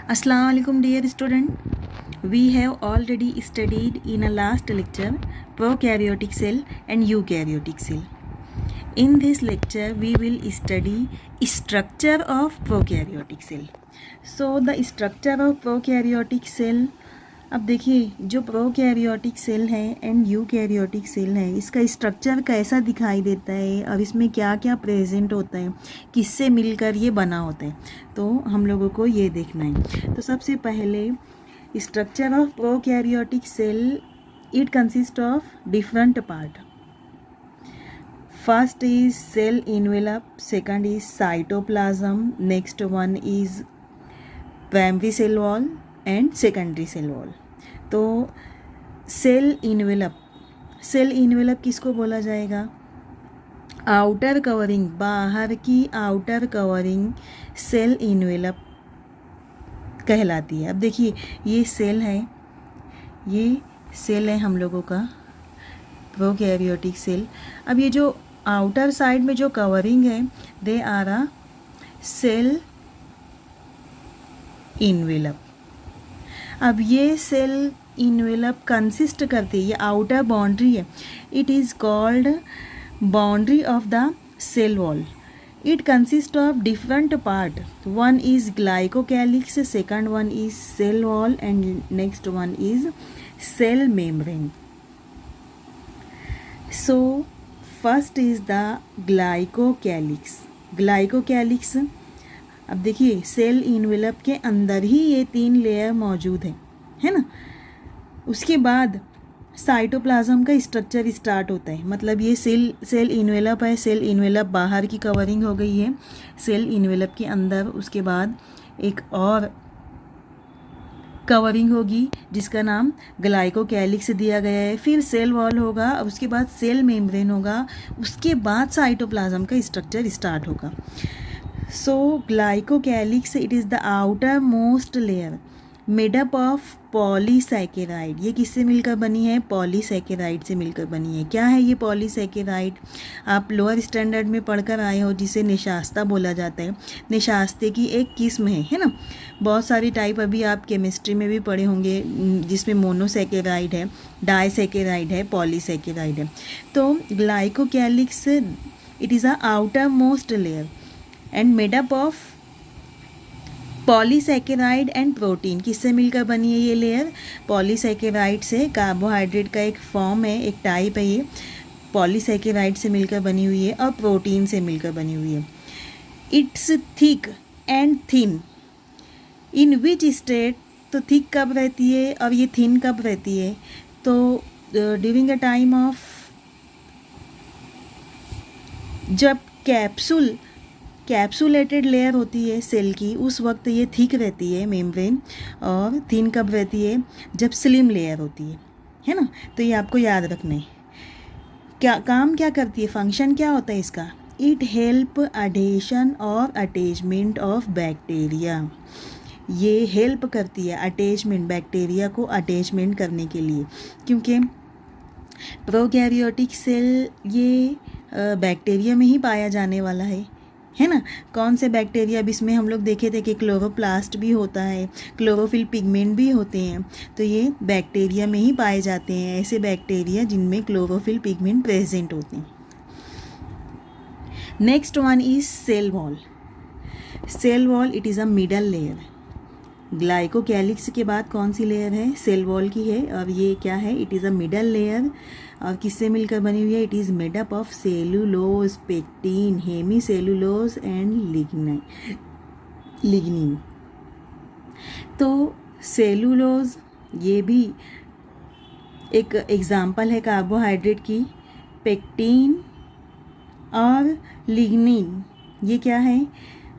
Assalamu alaikum dear student. We have already studied in a last lecture prokaryotic cell and eukaryotic cell. In this lecture we will study structure of prokaryotic cell. So the structure of prokaryotic cell, अब देखिए जो prokaryotic cell है and eukaryotic cell है, इसका structure कैसा दिखाई देता है और इसमें क्या क्या प्रेजेंट होता है, किससे मिलकर ये बना होता है, तो हम लोगों को ये देखना है। तो सबसे पहले structure of prokaryotic cell, it consist of different part. First is cell envelope, second is cytoplasm, next one is primary cell wall and secondary cell wall. तो सेल इनवेलप किसको बोला जाएगा? आउटर कवरिंग, बाहर की आउटर कवरिंग सेल इनवेलप कहलाती है। अब देखिए ये सेल है हम लोगों का प्रोकैरियोटिक सेल। अब ये जो आउटर साइड में जो कवरिंग है, they are a cell envelope. अब ये सेल इनवेलप कंसिस्ट करती है, ये आउटर बाउंड्री है, it is called boundary of the cell wall. It consist of different part, one is glycocalyx, second one is cell wall and next one is cell membrane. So first is the glycocalyx. अब देखिए cell envelope के अंदर ही ये 3 layer मौजूद है ना। उसके बाद साइटोप्लाज्म का स्ट्रक्चर स्टार्ट होता है, मतलब ये सेल इनवेलप है, सेल इनवेलप बाहर की कवरिंग हो गई है सेल इनवेलप के अंदर। उसके बाद एक और कवरिंग होगी जिसका नाम ग्लाइकोकैलिक्स दिया गया है, फिर सेल वॉल होगा, उसके बाद सेल मेम्ब्रेन होगा, उसके बाद साइटोप्लाज्म का स्ट्रक्चर स्टार्ट होगा। So glycocalyx, it is the outermost layer made up of polysaccharide. ये किससे मिलकर बनी है? पॉलीसैकेराइड से मिलकर बनी है। क्या है ये पॉलीसैकेराइड? आप लोअर स्टैंडर्ड में पढ़कर आए हो, जिसे निशास्ता बोला जाता है। निशास्ते की एक किस्म है ना। बहुत सारी टाइप अभी आप केमिस्ट्री में भी पढ़े होंगे, जिसमें मोनोसैकेराइड है, डाइसैकेराइड है, पॉलीसैकेराइड है। तो glycocalyx it is a outer most layer and made up of polysaccharide and protein. किससे मिलकर बनी है ये लेयर? पॉलीसैकेराइड से। कार्बोहाइड्रेट का एक फॉर्म है, एक टाइप है, ये पॉलीसैकेराइड से मिलकर बनी हुई है और प्रोटीन से मिलकर बनी हुई है। It's thick and thin in which state? तो थिक कब रहती है और ये थिन कब रहती है? तो ड्यूरिंग अ टाइम ऑफ, जब कैप्सुलेटेड लेयर होती है सेल की, उस वक्त ये थिक रहती है मेम्ब्रेन। और थिन कब रहती है? जब स्लिम लेयर होती है ना। तो ये आपको याद रखना है। क्या काम क्या करती है, फंक्शन क्या होता है इसका? इट हेल्प अडेशन और अटैचमेंट ऑफ बैक्टीरिया। ये हेल्प करती है अटैचमेंट, बैक्टीरिया को अटैचमेंट करने के लिए, क्योंकि प्रोकैरियोटिक सेल ये बैक्टीरिया में ही पाया जाने वाला है ना। कौन से बैक्टीरिया? अब इसमें हम लोग देखे थे कि क्लोरोप्लास्ट भी होता है, क्लोरोफिल पिगमेंट भी होते हैं, तो ये बैक्टीरिया में ही पाए जाते हैं, ऐसे बैक्टीरिया जिनमें क्लोरोफिल पिगमेंट प्रेजेंट होते हैं। Next one is cell wall. Cell wall it is a middle layer. Glycocalyx के बाद कौन सी लेयर है? सेल वॉल की है। और ये क्या है? It is a middle layer. और किससे मिलकर बनी हुई है? It is made up of cellulose, pectin, hemicellulose and lignin. तो सेलुलोज ये भी एक एग्जाम्पल है कार्बोहाइड्रेट की। पेक्टिन और लिग्निन ये क्या है?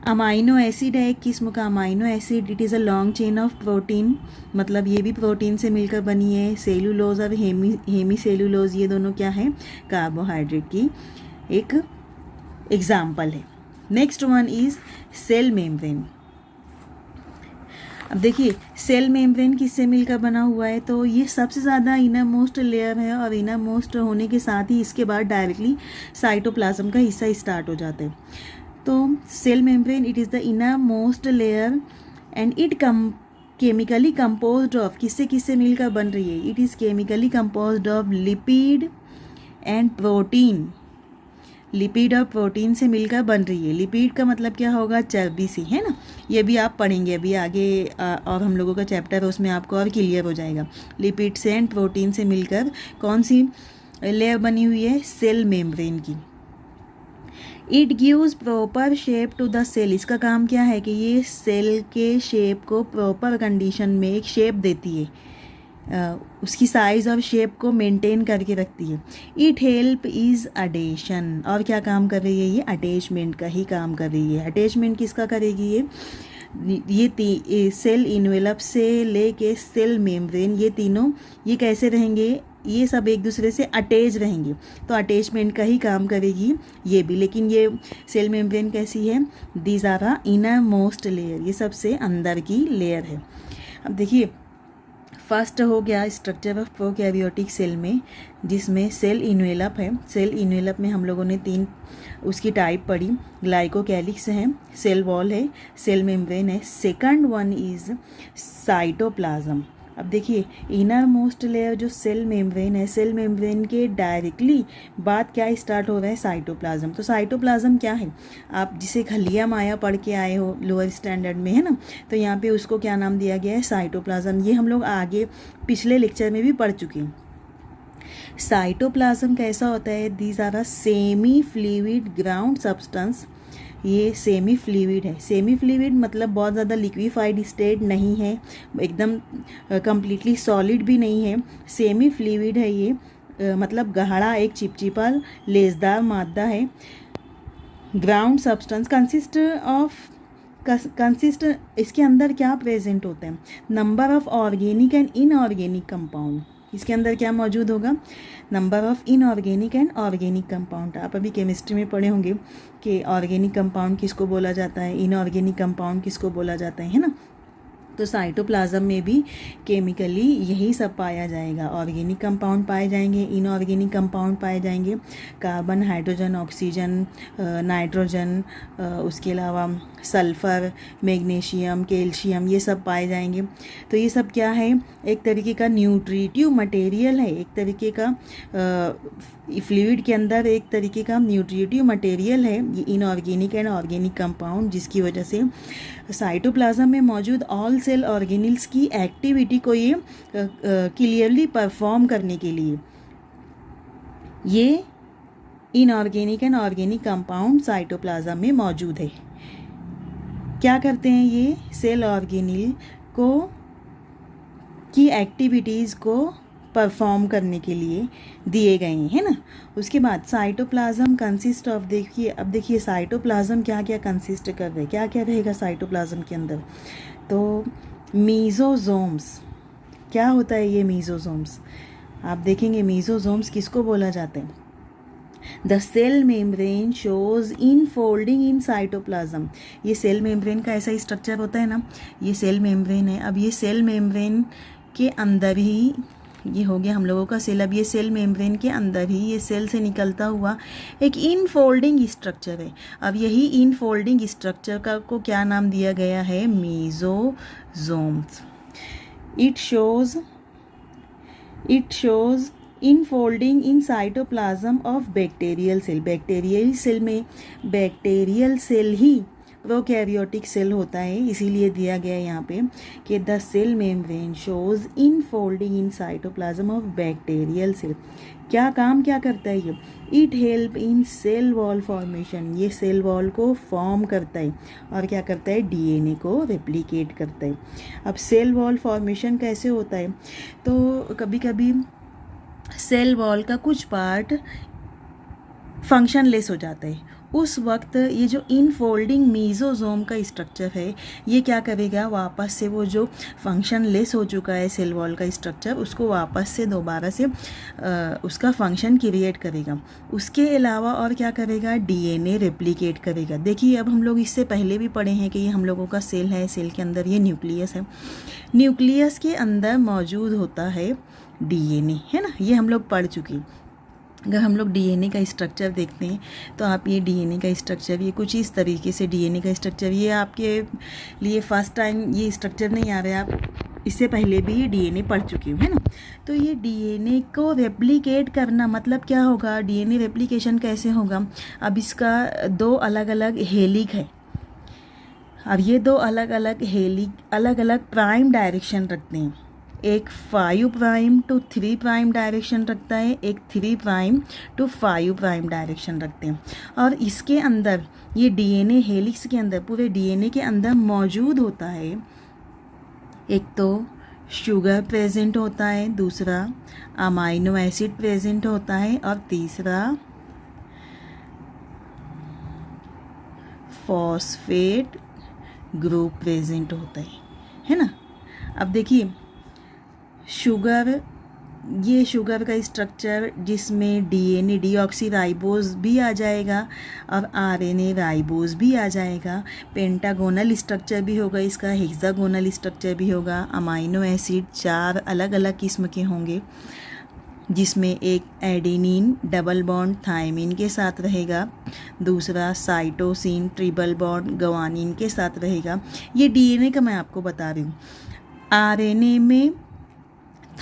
अमाइनो एसिड है, एक किस्म का amino acid. It is a long chain of protein, मतलब ये भी प्रोटीन से मिलकर बनी है। सेलुलोज और हेमी सेलुलोज ये दोनों क्या है? कार्बोहाइड्रेट की एक एग्जाम्पल है। Next one is cell membrane. अब देखिए सेल मेम्ब्रेन किससे मिलकर बना हुआ है? तो ये सबसे ज़्यादा इनर मोस्ट लेयर है, और इनर मोस्ट होने के साथ ही इसके बाद डायरेक्टली साइटोप्लाज्म का हिस्सा स्टार्ट हो जाता है। तो cell membrane it is the innermost layer and it chemically composed of, किससे किससे मिलकर बन रही है, it is chemically composed of lipid and protein, lipid और प्रोटीन से मिलकर बन रही है। लिपिड का मतलब क्या होगा, चर्बी से, है ना। ये भी आप पढ़ेंगे अभी आगे, और हम लोगों का चैप्टर है उसमें आपको और क्लियर हो जाएगा। लिपिड से एंड प्रोटीन से मिलकर कौन सी लेयर बनी हुई है, सेल मेम्ब्रेन की। It gives proper shape to the cell, इसका काम क्या है कि ये सेल के शेप को प्रॉपर कंडीशन में एक शेप देती है, उसकी साइज़ और शेप को मेंटेन करके रखती है। इट हेल्प इज़ अडेशन, और क्या काम कर रही है, ये अटैचमेंट का ही काम कर रही है। अटैचमेंट किसका करेगी, ये सेल इन्वेलप से लेके सेल मेम्ब्रेन, ये तीनों ये कैसे रहेंगे, ये सब एक दूसरे से अटैच रहेंगे, तो अटैचमेंट का ही काम करेगी ये भी। लेकिन ये सेल मेम्ब्रेन कैसी है, these are the innermost layer, ये सबसे अंदर की लेयर है। अब देखिए फर्स्ट हो गया स्ट्रक्चर ऑफ प्रोकैरियोटिक सेल में, जिसमें सेल इन्वेलप है। सेल इन्वेलप में हम लोगों ने 3 उसकी टाइप पढ़ी, ग्लाइकोकैलिक्स है, सेल वॉल है, सेल मेम्ब्रेन है। Second one is cytoplasm. अब देखिए इनर मोस्ट लेयर जो सेल मेम्ब्रेन है, सेल मेम्ब्रेन के डायरेक्टली बाद क्या स्टार्ट हो रहा है, साइटोप्लाज्म। तो साइटोप्लाज्म क्या है, आप जिसे खलिया माया पढ़ के आए हो लोअर स्टैंडर्ड में, है ना, तो यहाँ पे उसको क्या नाम दिया गया है, साइटोप्लाज्म। ये हम लोग आगे पिछले लेक्चर में भी पढ़ चुके हैं। साइटोप्लाज्म कैसा होता है, these are a semi fluid ground substance, ये सेमी फ्लूइड है। सेमी फ्लूइड मतलब बहुत ज़्यादा लिक्विफाइड स्टेट नहीं है, एकदम कम्प्लीटली सॉलिड भी नहीं है, सेमी फ्लूइड है ये, मतलब गहरा एक चिपचिपा लेसदार मादा है। ग्राउंड सब्सटेंस कंसिस्ट इसके अंदर क्या प्रेजेंट होते हैं, number of organic and inorganic compound. इसके अंदर क्या मौजूद होगा, number of inorganic and organic compound. आप अभी केमिस्ट्री में पढ़े होंगे कि ऑर्गेनिक कंपाउंड किसको बोला जाता है, इनऑर्गेनिक कंपाउंड किसको बोला जाता है ना। तो साइटोप्लाज्म में भी केमिकली यही सब पाया जाएगा, ऑर्गेनिक कंपाउंड पाए जाएंगे, इनऑर्गेनिक कंपाउंड पाए जाएंगे, कार्बन, हाइड्रोजन, ऑक्सीजन, नाइट्रोजन, उसके अलावा सल्फ़र, मैग्नीशियम, कैल्शियम, ये सब पाए जाएंगे। तो ये सब क्या है, एक तरीके का न्यूट्रिटिव मटेरियल है, एक तरीके का फ्लूइड के अंदर एक तरीके का न्यूट्रिटिव मटेरियल है ये इनऑर्गेनिक एंड ऑर्गेनिक कंपाउंड, जिसकी वजह से साइटोप्लाज्म में मौजूद ऑल सेल ऑर्गेनिल्स की एक्टिविटी को ये क्लियरली परफॉर्म करने के लिए ये inorganic and organic compound cytoplasm में मौजूद है। क्या करते हैं, ये सेल ऑर्गेनिल को की एक्टिविटीज़ को परफॉर्म करने के लिए दिए गए हैं, है ना। उसके बाद साइटोप्लाज्म कंसिस्ट ऑफ, देखिए अब देखिए साइटोप्लाज्म क्या क्या कंसिस्ट कर रहे हैं, क्या क्या रहेगा साइटोप्लाज्म के अंदर। तो मीजोजोम्स, क्या होता है ये मीजोजोम्स, आप देखेंगे मीजोजोम्स किसको बोला जाता है, the cell membrane shows infolding in cytoplasm. ये सेल मेम्ब्रेन का ऐसा स्ट्रक्चर होता है ना, ये सेल मेम्ब्रेन है। अब ये सेल मेम्ब्रेन के अंदर ही ये हो गया हम लोगों का सेल। अब ये सेल मेम्ब्रेन के अंदर ही ये सेल से निकलता हुआ एक इनफोल्डिंग स्ट्रक्चर है। अब यही इनफोल्डिंग स्ट्रक्चर का को क्या नाम दिया गया है, mesosomes. It shows infolding in cytoplasm of bacterial cell. Bacterial cell ही प्रोकैरियोटिक सेल होता है, इसीलिए दिया गया है यहाँ पे कि the cell membrane shows infolding in cytoplasm of bacterial cell. क्या काम क्या करता है ये, it help in cell wall formation, ये सेल वॉल को फॉर्म करता है और क्या करता है, डीएनए को रेप्लिकेट करता है। अब सेल वॉल फॉर्मेशन कैसे होता है, तो कभी कभी सेल वॉल का कुछ पार्ट फंक्शनलेस हो जाता है, उस वक्त ये जो इनफोल्डिंग मीजोजोम का स्ट्रक्चर है ये क्या करेगा, वापस से वो जो फंक्शनलेस हो चुका है सेल वॉल का स्ट्रक्चर, उसको वापस से दोबारा से उसका फंक्शन क्रिएट करेगा। उसके अलावा और क्या करेगा, डीएनए रेप्लिकेट करेगा। देखिए अब हम लोग इससे पहले भी पढ़े हैं कि ये हम लोगों का सेल है, सेल के अंदर ये न्यूक्लियस है, न्यूक्लियस के अंदर मौजूद होता है डीएनए, है ना, ये हम लोग पढ़ चुके। अगर हम लोग डीएनए का स्ट्रक्चर देखते हैं तो आप ये डीएनए का स्ट्रक्चर, ये कुछ इस तरीके से डीएनए का स्ट्रक्चर, ये आपके लिए फर्स्ट टाइम ये स्ट्रक्चर नहीं आ रहा है, आप इससे पहले भी ये डीएनए पढ़ चुके हो, है ना। तो ये डीएनए को रेप्लिकेट करना मतलब क्या होगा, डीएनए रेप्लिकेशन कैसे होगा। अब इसका दो अलग अलग हेलिक है। अब ये दो अलग अलग हेलिक अलग अलग प्राइम डायरेक्शन रखते हैं। एक 5 प्राइम टू 3 प्राइम डायरेक्शन रखता है, एक 3 प्राइम टू 5 प्राइम डायरेक्शन रखते हैं। और इसके अंदर ये डीएनए हेलिक्स के अंदर, पूरे डीएनए के अंदर मौजूद होता है, एक तो शुगर प्रेजेंट होता है, दूसरा अमाइनो एसिड प्रेजेंट होता है, और तीसरा फॉस्फेट ग्रुप प्रेजेंट होता है ना। अब देखिए शुगर, ये शुगर का स्ट्रक्चर जिसमें डीएनए डीऑक्सीराइबोज भी आ जाएगा और आरएनए राइबोज भी आ जाएगा, पेंटागोनल स्ट्रक्चर भी होगा इसका, हेक्सागोनल स्ट्रक्चर भी होगा। अमाइनो एसिड 4 अलग अलग किस्म के होंगे, जिसमें एक एडेनिन डबल बॉन्ड थायमिन के साथ रहेगा, दूसरा साइटोसिन ट्रिपल बॉन्ड ग्वानिन के साथ रहेगा। ये डीएनए का मैं आपको बता रही हूँ। आरएनए में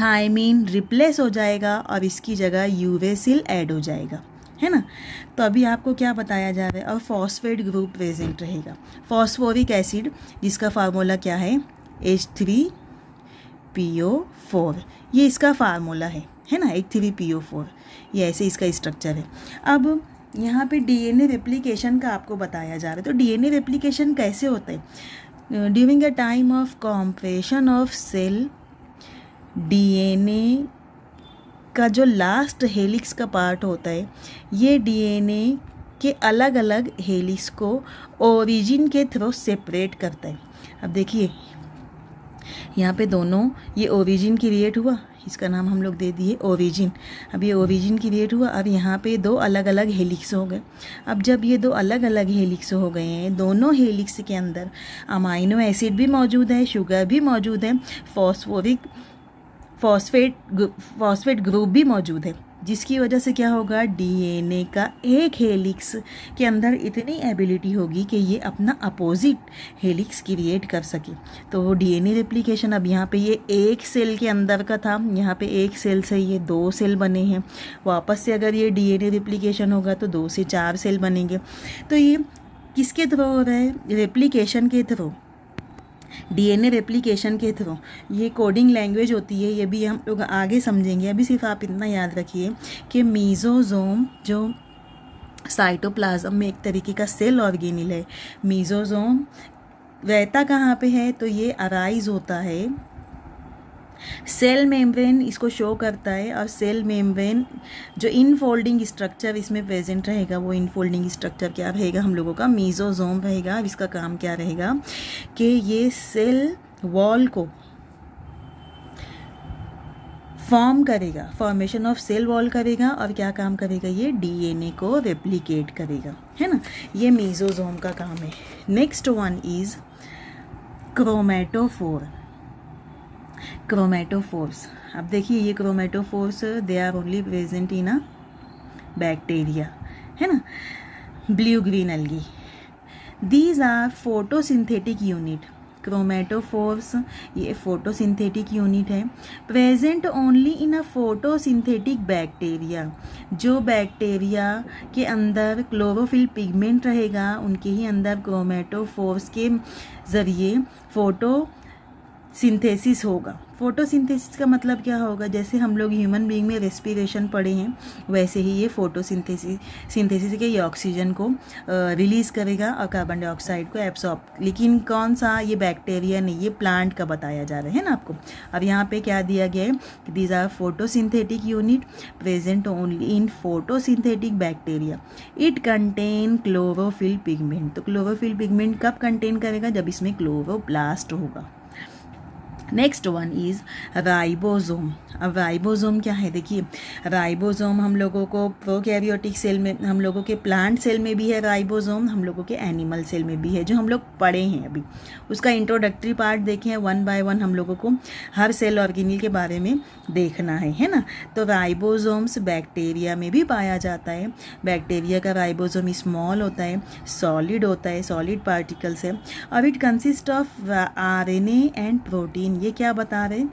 थायमिन रिप्लेस हो जाएगा और इसकी जगह यूरेसिल ऐड हो जाएगा, है ना। तो अभी आपको क्या बताया जा रहा है, और फॉस्फेट ग्रुप प्रेजेंट रहेगा। फॉस्फोरिक एसिड जिसका फार्मूला क्या है, H3PO4, ये इसका फार्मूला है ना, H3PO4, ये ऐसे इसका स्ट्रक्चर है। अब यहाँ पे डीएनए रेप्लिकेशन का आपको बताया जा रहा है। तो डीएनए रेप्लिकेशन कैसे होता है, during a time of compression of cell, DNA का जो लास्ट हेलिक्स का पार्ट होता है, ये डीएनए के अलग अलग हेलिक्स को ओरिजिन के थ्रू सेपरेट करता है। अब देखिए यहाँ पे दोनों, ये ओरिजिन क्रिएट हुआ, इसका नाम हम लोग दे दिए ओरिजिन। अब ये ओरिजिन क्रिएट हुआ, अब यहाँ पे दो अलग अलग हेलिक्स हो गए। अब जब ये दो अलग अलग हेलिक्स हो गए हैं, दोनों हेलिक्स के अंदर अमाइनो एसिड भी मौजूद है, शुगर भी मौजूद है, फॉस्फेट ग्रुप भी मौजूद है, जिसकी वजह से क्या होगा, डीएनए का एक हेलिक्स के अंदर इतनी एबिलिटी होगी कि ये अपना अपोजिट हेलिक्स क्रिएट कर सके। तो डीएनए रेप्लिकेशन, अब यहाँ पे ये एक सेल के अंदर का था, यहाँ पे एक सेल से ये 2 सेल बने हैं। वापस से अगर ये डीएनए रेप्लिकेशन होगा तो 2 से 4 सेल बनेंगे। तो ये किसके थ्रू हो रहा है, रेप्लिकेशन के थ्रू, डीएनए रेप्लिकेशन के थ्रू। ये कोडिंग लैंग्वेज होती है, ये भी हम लोग आगे समझेंगे। अभी सिर्फ आप इतना याद रखिए कि मीजोजोम जो साइटोप्लाज्म में एक तरीके का सेल ऑर्गेनिल है, मीजोजोम रहता कहाँ पे है, तो ये अराइज होता है, सेल मेम्ब्रेन इसको शो करता है। और सेल मेम्ब्रेन जो इनफोल्डिंग स्ट्रक्चर इसमें प्रेजेंट रहेगा, वो इनफोल्डिंग स्ट्रक्चर क्या रहेगा, हम लोगों का मीजोजोम रहेगा। अब इसका काम क्या रहेगा कि ये सेल वॉल को फॉर्म करेगा, फॉर्मेशन ऑफ सेल वॉल करेगा, और क्या काम करेगा, ये डीएनए को रेप्लिकेट करेगा, है ना। ये मीजोजोम का काम है। Next one is chromatophore. Chromatophores, अब देखिए ये chromatophores they are only present in a bacteria, है ना, blue green algae. These are photosynthetic unit. Chromatophores ये फोटोसिंथेटिक यूनिट है, present only in a photosynthetic bacteria. जो बैक्टीरिया के अंदर क्लोरोफिल पिगमेंट रहेगा, उनके ही अंदर क्रोमेटोफोर्स के ज़रिए फोटोसिंथेसिस होगा। फोटोसिंथेसिस का मतलब क्या होगा, जैसे हम लोग ह्यूमन बीइंग में रेस्पिरेशन पढ़े हैं, वैसे ही ये फोटोसिंथेसिस के ये ऑक्सीजन को रिलीज़ करेगा और कार्बन डाइऑक्साइड को एब्सॉर्ब। लेकिन कौन सा, ये बैक्टीरिया नहीं, ये प्लांट का बताया जा रहा है ना आपको। अब यहाँ पे क्या दिया गया है कि these are photosynthetic unit present only in photosynthetic bacteria. It contain chlorophyll pigment. तो क्लोरोफिल पिगमेंट कब कंटेन करेगा, जब इसमें क्लोरोप्लास्ट होगा। Next one is ribosome. अब राइबोसोम क्या है, देखिए राइबोसोम हम लोगों को प्रोकैरियोटिक सेल में, हम लोगों के प्लांट सेल में भी है राइबोसोम, हम लोगों के एनिमल सेल में भी है, जो हम लोग पढ़े हैं अभी। उसका इंट्रोडक्टरी पार्ट देखे हैं, 1 बाय 1 हम लोगों को हर सेल ऑर्गेनिल के बारे में देखना है ना। तो राइबोसोम्स बैक्टीरिया में भी पाया जाता है। बैक्टीरिया का राइबोसोम स्मॉल होता है, सॉलिड होता है, सॉलिड पार्टिकल्स है, और it consist of RNA and protein. ये क्या बता रहे,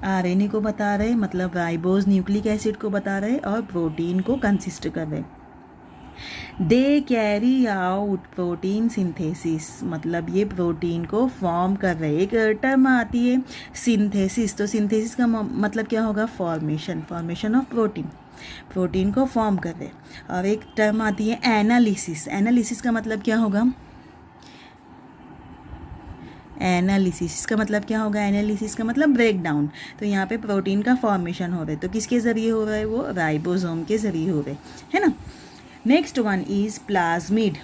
आरएनए को बता रहे, मतलब राइबोज न्यूक्लिक एसिड को बता रहे, और प्रोटीन को कंसिस्ट कर रहे। They carry out protein synthesis, मतलब ये प्रोटीन को फॉर्म कर रहे। एक टर्म आती है सिंथेसिस, तो सिंथेसिस का मतलब क्या होगा, formation, formation of protein, protein को फॉर्म कर रहे। और एक टर्म आती है एनालिसिस, एनालिसिस का मतलब क्या होगा, एनालिसिस का मतलब क्या होगा, एनालिसिस का मतलब ब्रेक डाउन। तो यहाँ पे प्रोटीन का फॉर्मेशन हो रहा है, तो किसके ज़रिए हो रहा है, वो राइबोसोम के ज़रिए हो रहे है ना। Next one is plasmid.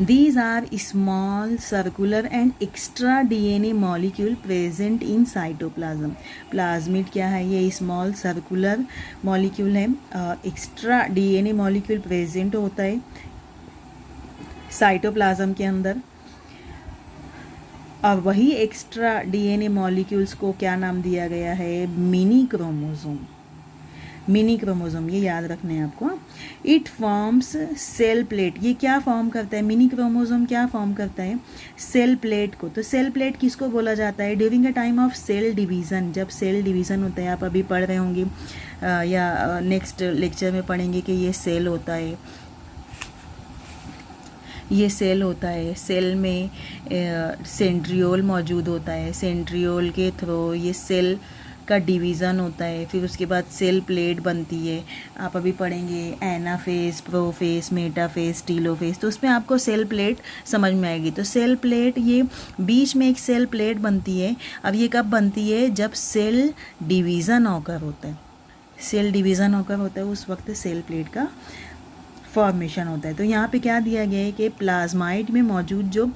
These are small circular and extra DNA molecule present in cytoplasm. Plasmid क्या है, ये स्मॉल सर्कुलर मॉलिक्यूल है, एक्स्ट्रा DNA मॉलिक्यूल प्रेजेंट होता है साइटोप्लाज्म के अंदर। और वही एक्स्ट्रा DNA मॉलिक्यूल्स को क्या नाम दिया गया है, मिनी क्रोमोसोम। मिनी क्रोमोसोम, ये याद रखना है आपको। इट फॉर्म्स सेल प्लेट, ये क्या फॉर्म करता है, मिनी क्रोमोसोम क्या फॉर्म करता है, सेल प्लेट को। तो सेल प्लेट किसको बोला जाता है, during a time of cell division, जब सेल डिवीज़न होता है, आप अभी पढ़ रहे होंगे या नेक्स्ट लेक्चर में पढ़ेंगे कि ये सेल होता है, ये सेल होता है, सेल में सेंट्रियोल मौजूद होता है, सेंट्रियोल के थ्रू ये सेल का डिवीज़न होता है, फिर उसके बाद सेल प्लेट बनती है। आप अभी पढ़ेंगे एनाफेज, प्रोफेज, मेटाफेज, टीलोफेज, तो उसमें आपको सेल प्लेट समझ में आएगी। तो सेल प्लेट, ये बीच में एक सेल प्लेट बनती है। अब ये कब बनती है, जब सेल डिवीज़न ऑकर होता है, सेल डिवीज़न ऑकर होता है, उस वक्त सेल प्लेट का फॉर्मेशन होता है। तो यहाँ पे क्या दिया गया है कि प्लाज्माइड में मौजूद जो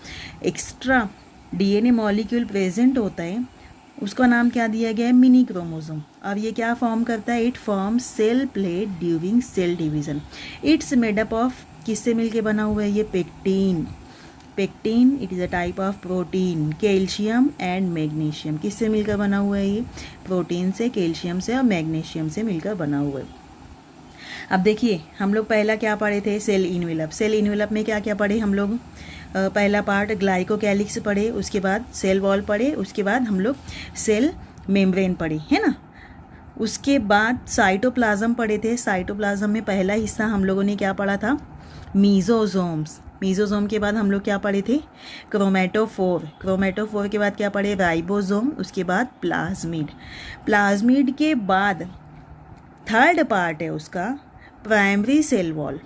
एक्स्ट्रा DNA मॉलिक्यूल प्रेजेंट होता है, उसका नाम क्या दिया गया है, मिनी क्रोमोसोम। और ये क्या फॉर्म करता है, it form cell plate during cell division. It's made up of, किससे मिलके बना हुआ है, ये pectin. Pectin it is a type of protein, calcium and magnesium, किससे मिलकर बना हुआ है, ये प्रोटीन से, कैल्शियम से और मैग्नीशियम से मिलकर बना हुआ है। अब देखिए हम लोग पहला क्या पढ़े थे, सेल इनवेलप। सेल इनवेलप में क्या क्या पढ़े हम लोग, पहला पार्ट ग्लाइकोकैलिक्स पढ़े, उसके बाद सेल वॉल पढ़े, उसके बाद हम लोग सेल मेम्ब्रेन पढ़े, है ना। उसके बाद साइटोप्लाज्म पढ़े थे। साइटोप्लाज्म में पहला हिस्सा हम लोगों ने क्या पढ़ा था, मीजोजोम्स। मीजोजोम के बाद हम लोग क्या पढ़े थे, क्रोमेटोफोर। क्रोमेटोफोर के बाद क्या पढ़े, राइबोसोम, उसके बाद प्लाज्मिड। प्लाज्मिड के बाद थर्ड पार्ट है उसका primary cell wall.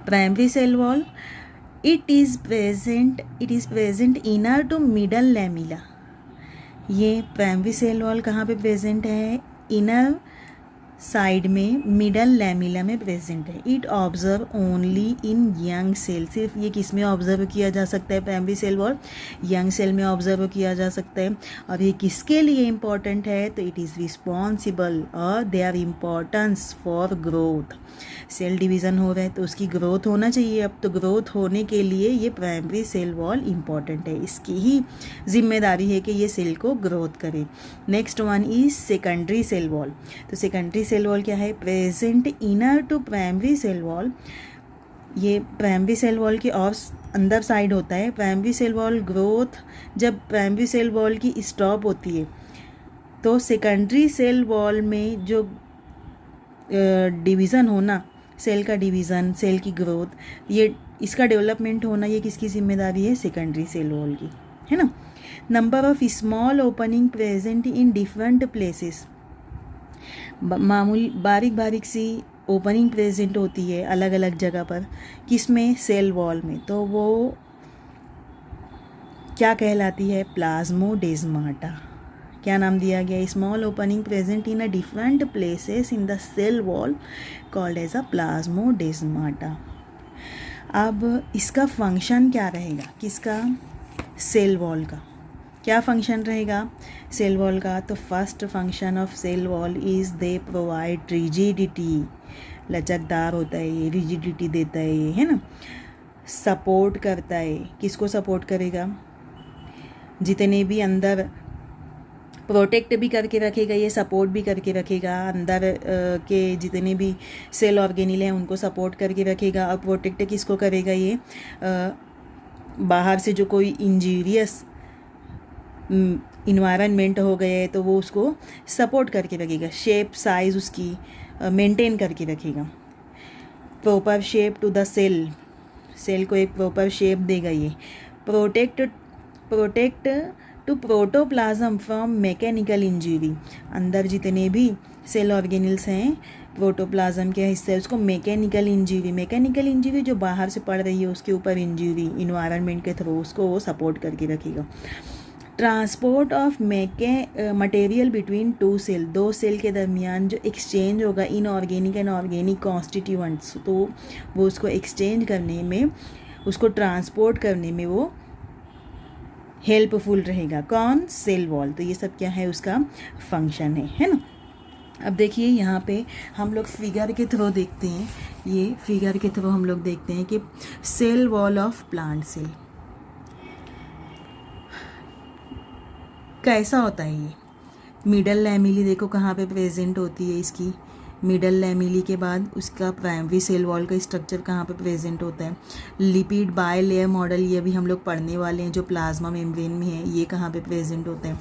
Primary cell wall it is present inner to middle lamella. ये प्राइमरी सेल वॉल कहाँ पे प्रेजेंट है, इनर साइड में मिडल लैमिला में प्रेजेंट है। It observe only in young cell, सिर्फ ये किस में ऑब्जर्व किया जा सकता है, primary cell wall young cell में ऑब्जर्व किया जा सकता है। और ये किसके लिए इम्पॉर्टेंट है, तो इट इज़ रिस्पॉन्सिबल और they are importance for growth. Cell division हो रहा है तो उसकी ग्रोथ होना चाहिए। अब तो ग्रोथ होने के लिए ये प्राइमरी सेल वॉल इम्पॉर्टेंट है, इसकी ही जिम्मेदारी है कि ये सेल को ग्रोथ करे। Next one is secondary cell wall. तो सेकेंडरी सेल वॉल क्या है, present inner to primary cell wall. ये प्राइमरी सेल वॉल के और अंदर साइड होता है। प्राइमरी सेल वॉल ग्रोथ, जब प्राइमरी सेल वॉल की स्टॉप होती है तो सेकेंडरी सेल वॉल में जो डिवीज़न होना, सेल का डिवीज़न, सेल की ग्रोथ, ये इसका डेवलपमेंट होना, ये किसकी जिम्मेदारी है, सेकेंडरी सेल वॉल की, है ना। Number of small opening present in different places. मामूली बारीक बारीक सी ओपनिंग प्रेजेंट होती है अलग अलग जगह पर, किसमें, सेल वॉल में, तो वो क्या कहलाती है, प्लाज्मोडेस्माटा। क्या नाम दिया गया, small opening present in a different places in the cell wall called as a plasmodesmata. अब इसका फंक्शन क्या रहेगा, किसका, सेल वॉल का। क्या फंक्शन रहेगा सेल वॉल का? तो first function of cell wall is they provide rigidity, लचकदार होता है ये, रिजिडिटी देता है ये, है ना। सपोर्ट करता है, किसको सपोर्ट करेगा? जितने भी अंदर प्रोटेक्ट भी करके रखेगा ये, सपोर्ट भी करके रखेगा, अंदर के जितने भी सेल ऑर्गेनिल हैं उनको सपोर्ट करके रखेगा। और प्रोटेक्ट किसको करेगा ये? बाहर से जो कोई इंजीरियस इन्वायरमेंट हो गया है तो वो उसको सपोर्ट करके रखेगा, शेप साइज़ उसकी मेंटेन करके रखेगा। Proper shape to the cell, cell को एक प्रॉपर शेप देगा ये। Protect to protoplasm from mechanical injury, अंदर जितने भी सेल ऑर्गेनिल्स हैं प्रोटोप्लाज्म के हिस्से उसको मैकेनिकल इंजरी जो बाहर से पड़ रही है उसके ऊपर इंजरी इन्वायरमेंट के थ्रू, उसको वो सपोर्ट करके रखेगा। Transport of material between two cell, दो सेल के दरमियान जो एक्सचेंज होगा इनऑर्गेनिक एंड ऑर्गेनिक कॉन्स्टिट्यूएंट्स, तो वो उसको एक्सचेंज करने में, उसको ट्रांसपोर्ट करने में वो हेल्पफुल रहेगा। कौन? Cell wall. तो ये सब क्या है? उसका फंक्शन है ना। अब देखिए यहाँ पे हम लोग फिगर के थ्रू देखते हैं, ये फिगर के थ्रू हम लोग देखते हैं कि cell wall of plant cell कैसा होता है। ये मिडल लैमिली देखो कहाँ पे प्रेजेंट होती है इसकी, मिडल लैमिली के बाद उसका प्राइमरी सेल वॉल का स्ट्रक्चर कहाँ पे प्रेजेंट होता है। लिपिड बाय लेयर मॉडल, ये भी हम लोग पढ़ने वाले हैं, जो प्लाज्मा मेम्ब्रेन में है, ये कहाँ पे प्रेजेंट होता है।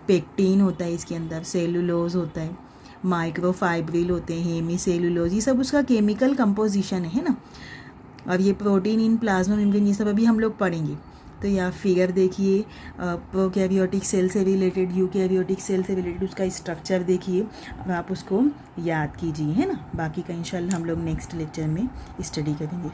पेक्टिन होता है इसके अंदर, सेलुलोज होता है, माइक्रोफाइब्रिल होते हैं, हेमी सेलुलोज, ये सब उसका केमिकल कंपोजिशन है ना। और ये प्रोटीन इन प्लाज्मा मेम्ब्रेन, ये सब अभी हम लोग पढ़ेंगे। तो यहाँ फिगर देखिए, प्रोकैरियोटिक सेल से रिलेटेड, यूकैरियोटिक सेल से रिलेटेड उसका स्ट्रक्चर देखिए और आप उसको याद कीजिए, है ना। बाकी का इंशाल्लाह हम लोग नेक्स्ट लेक्चर में स्टडी करेंगे।